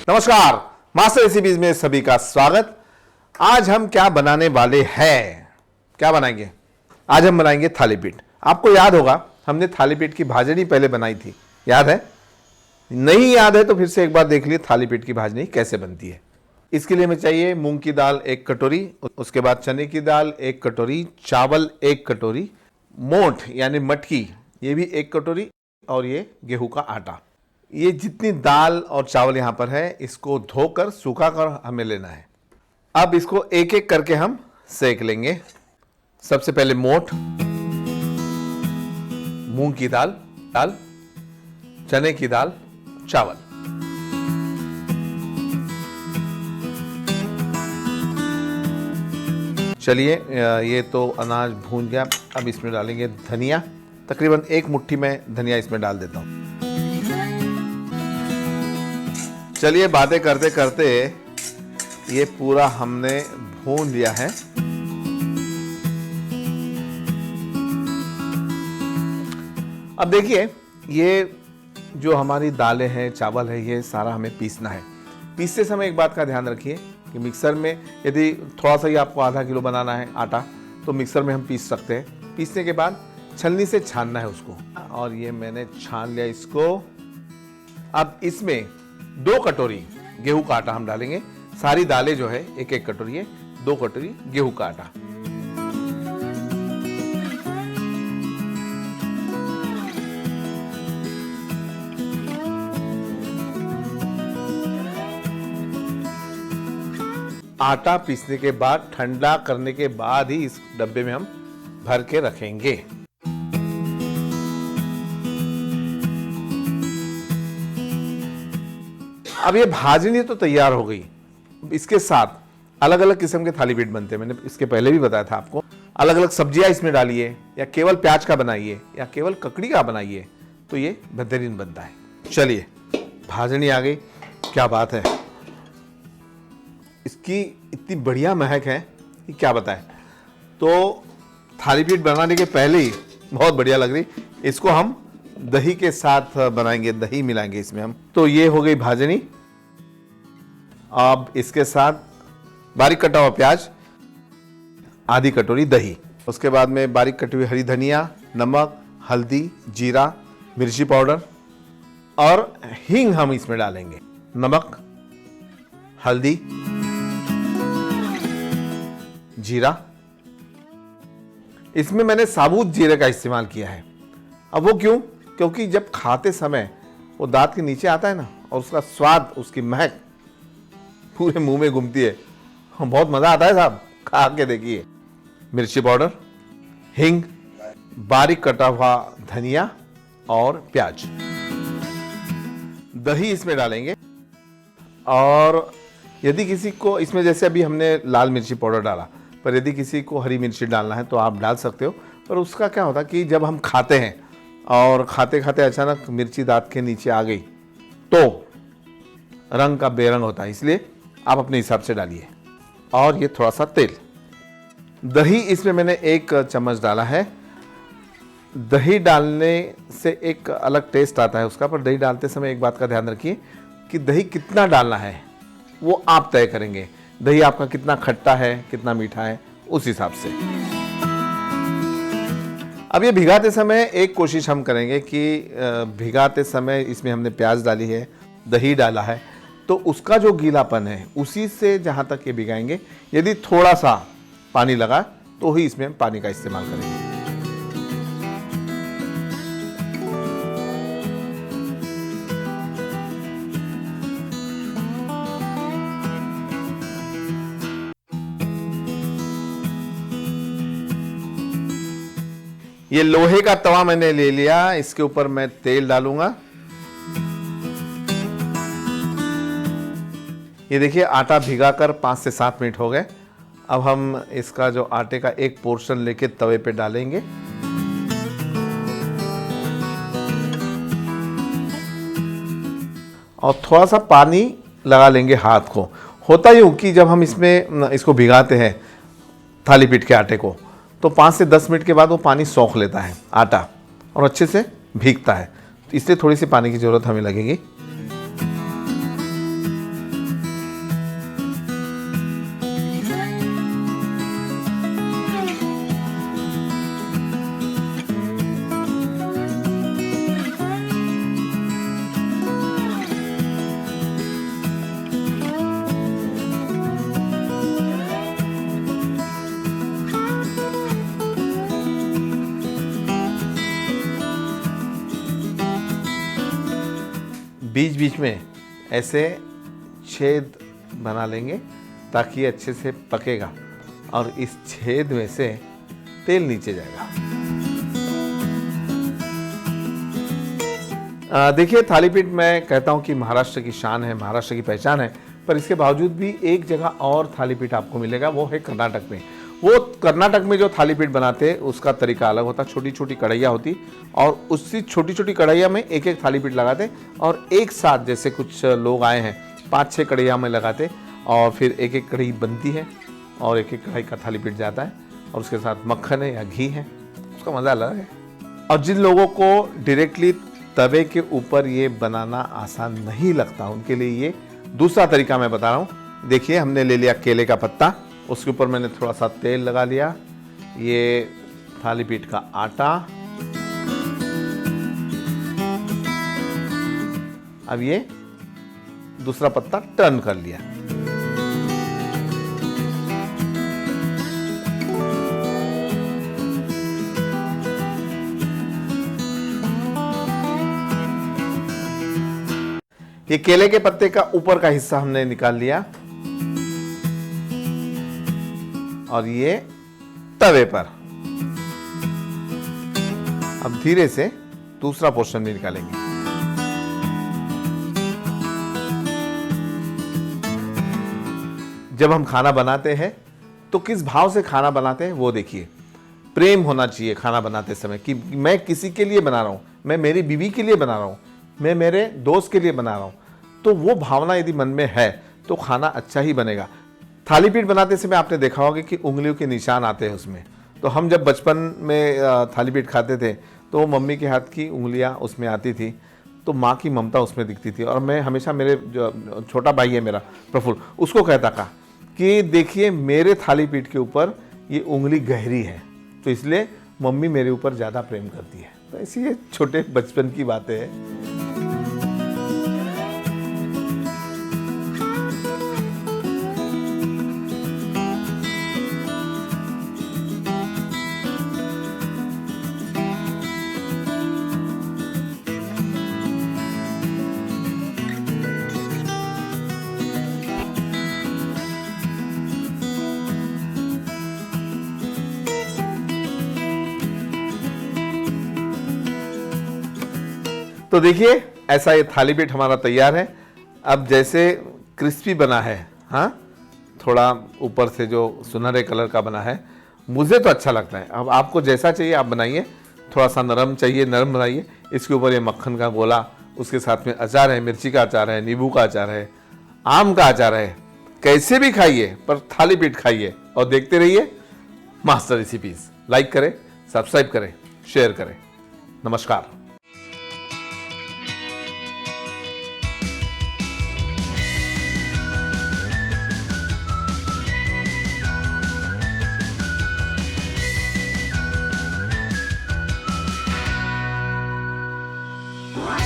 नमस्कार, master recipes में सभी का स्वागत। आज हम क्या बनाने वाले हैं? क्या बनाएंगे? आज हम बनाएंगे थाली पीठ। आपको याद होगा हमने थाली पीठ की भाजनी पहले बनाई थी, याद है? नहीं याद है तो फिर से एक बार देख लिए थाली पीठ की भाजनी कैसे बनती है। इसके लिए हमें चाहिए मूंग की दाल 1 कटोरी, उसके बाद चने की दाल 1 कटोरी, चावल 1 कटोरी, मोठ यानी मटकी ये भी 1 कटोरी और ये गेहूं का आटा। ये जितनी दाल और चावल यहाँ पर है इसको धोकर सूखा कर हमें लेना है। अब इसको एक एक करके हम सेक लेंगे। सबसे पहले मोठ, मूंग की दाल, चने की दाल, चावल। चलिए ये तो अनाज भून गया। अब इसमें डालेंगे धनिया। तकरीबन 1 मुट्ठी में धनिया इसमें डाल देता हूं। चलिए बातें करते करते ये पूरा हमने भून लिया है। अब देखिए ये जो हमारी दालें हैं, चावल है, ये सारा हमें पीसना है। पीसते समय एक बात का ध्यान रखिए कि मिक्सर में यदि थोड़ा सा ही आपको आधा किलो बनाना है आटा तो मिक्सर में हम पीस सकते हैं। पीसने के बाद छलनी से छानना है उसको। और ये मैंने छान लिया इसको। अब इसमें 2 कटोरी गेहूं का आटा हम डालेंगे। सारी दालें जो है 1-1 कटोरी है, 2 कटोरी गेहूं का आटा। आटा पीसने के बाद ठंडा करने के बाद ही इस डब्बे में हम भर के रखेंगे। अब ये भाजनी तो तैयार हो गई। इसके साथ अलग अलग किस्म के थाली पीठ बनते हैं। मैंने इसके पहले भी बताया था आपको। अलग अलग सब्जियां इसमें डालिए या केवल प्याज का बनाइए या केवल ककड़ी का बनाइए तो ये बेहतरीन बनता है। चलिए भाजनी आ गई, क्या बात है। इसकी इतनी बढ़िया महक है कि क्या बताएं। तो थाली पीठ बनाने के पहले ही बहुत बढ़िया लग रही। इसको हम दही के साथ बनाएंगे, दही मिलाएंगे इसमें हम। तो ये हो गई भाजनी। अब इसके साथ बारीक कटा हुआ प्याज, आधी कटोरी दही, उसके बाद में बारीक कटी हुई हरी धनिया, नमक, हल्दी, जीरा, मिर्ची पाउडर और हींग हम इसमें डालेंगे। नमक, हल्दी, जीरा। इसमें मैंने साबुत जीरे का इस्तेमाल किया है। अब वो क्यों? क्योंकि जब खाते समय वो दांत के नीचे आता है ना और उसका स्वाद, उसकी महक पूरे मुंह में घूमती है। बहुत मजा आता है साहब, खा के देखिए। मिर्ची पाउडर, हींग, बारीक कटा हुआ धनिया और प्याज। दही इसमें डालेंगे। और यदि किसी को इसमें, जैसे अभी हमने लाल मिर्ची पाउडर डाला, पर यदि किसी को हरी मिर्ची डालना है तो आप डाल सकते हो। पर उसका क्या होता है कि जब हम खाते हैं और खाते खाते अचानक मिर्ची दांत के नीचे आ गई तो रंग का बेरंग होता है, इसलिए आप अपने हिसाब से डालिए। और ये थोड़ा सा तेल। दही इसमें मैंने 1 चम्मच डाला है। दही डालने से एक अलग टेस्ट आता है उसका, पर दही डालते समय एक बात का ध्यान रखिए कि दही कितना डालना है वो आप तय करेंगे। दही आपका कितना खट्टा है, कितना मीठा है, उस हिसाब से। अब ये भिगाते समय एक कोशिश हम करेंगे कि भिगाते समय इसमें हमने प्याज डाली है, दही डाला है, तो उसका जो गीलापन है उसी से जहाँ तक ये भिगाएंगे। यदि थोड़ा सा पानी लगा तो ही इसमें हम पानी का इस्तेमाल करेंगे। ये लोहे का तवा मैंने ले लिया। इसके ऊपर मैं तेल डालूंगा। ये देखिए आटा भिगाकर 5 से 7 मिनट हो गए। अब हम इसका जो आटे का एक पोर्शन लेके तवे पे डालेंगे। और थोड़ा सा पानी लगा लेंगे हाथ को। होता यूँ कि जब हम इसमें इसको भिगाते हैं थाली पीठ के आटे को, तो 5 से 10 मिनट के बाद वो पानी सोख लेता है आटा और अच्छे से भीगता है। तो इसलिए थोड़ी सी पानी की ज़रूरत हमें लगेगी। बीच बीच में ऐसे छेद बना लेंगे ताकि ये अच्छे से पकेगा और इस छेद में से तेल नीचे जाएगा। देखिए, थालीपीठ मैं कहता हूँ कि महाराष्ट्र की शान है, महाराष्ट्र की पहचान है, पर इसके बावजूद भी एक जगह और थालीपीठ आपको मिलेगा, वो है कर्नाटक में। वो कर्नाटक में जो थालीपीठ बनाते हैं उसका तरीका अलग होता, छोटी छोटी कढ़ैया होती और उसी छोटी छोटी कढ़ैया में एक एक थालीपीठ लगाते और एक साथ, जैसे कुछ लोग आए हैं 5-6 कढ़ैया में लगाते और फिर एक एक कढ़ाई बनती है और एक एक कढ़ाई का थालीपीठ जाता है और उसके साथ मक्खन है या घी है, उसका मज़ा अलग है। और जिन लोगों को डायरेक्टली तवे के ऊपर ये बनाना आसान नहीं लगता, उनके लिए ये दूसरा तरीका मैं बता रहा हूँ। देखिए, हमने ले लिया केले का पत्ता, उसके ऊपर मैंने थोड़ा सा तेल लगा लिया, ये थालीपीठ का आटा, अब ये दूसरा पत्ता टर्न कर लिया। ये केले के पत्ते का ऊपर का हिस्सा हमने निकाल लिया और ये तवे पर अब धीरे से दूसरा पोर्शन भी निकालेंगे। जब हम खाना बनाते हैं तो किस भाव से खाना बनाते हैं वो देखिए। प्रेम होना चाहिए खाना बनाते समय कि मैं किसी के लिए बना रहा हूं, मैं मेरी बीवी के लिए बना रहा हूं, मैं मेरे दोस्त के लिए बना रहा हूं, तो वो भावना यदि मन में है तो खाना अच्छा ही बनेगा। थालीपीठ बनाते समय आपने देखा होगा कि उंगलियों के निशान आते हैं उसमें। तो हम जब बचपन में थालीपीठ खाते थे तो मम्मी के हाथ की उंगलियां उसमें आती थी, तो माँ की ममता उसमें दिखती थी। और मैं हमेशा, मेरे जो छोटा भाई है मेरा प्रफुल्ल, उसको कहता था कि देखिए मेरे थालीपीठ के ऊपर ये उंगली गहरी है, तो इसलिए मम्मी मेरे ऊपर ज़्यादा प्रेम करती है। तो ऐसी ये छोटे बचपन की बातें हैं। तो देखिए, ऐसा ये थालीपीठ हमारा तैयार है। अब जैसे क्रिस्पी बना है, हाँ, थोड़ा ऊपर से जो सुनहरे कलर का बना है, मुझे तो अच्छा लगता है। अब आपको जैसा चाहिए आप बनाइए, थोड़ा सा नरम चाहिए नरम बनाइए। इसके ऊपर ये मक्खन का गोला, उसके साथ में अचार है, मिर्ची का अचार है, नींबू का अचार है, आम का अचार है। कैसे भी खाइए पर थालीपीठ खाइए और देखते रहिए मास्टर रेसिपीज। लाइक करें, सब्सक्राइब करें, शेयर करें। नमस्कार। What?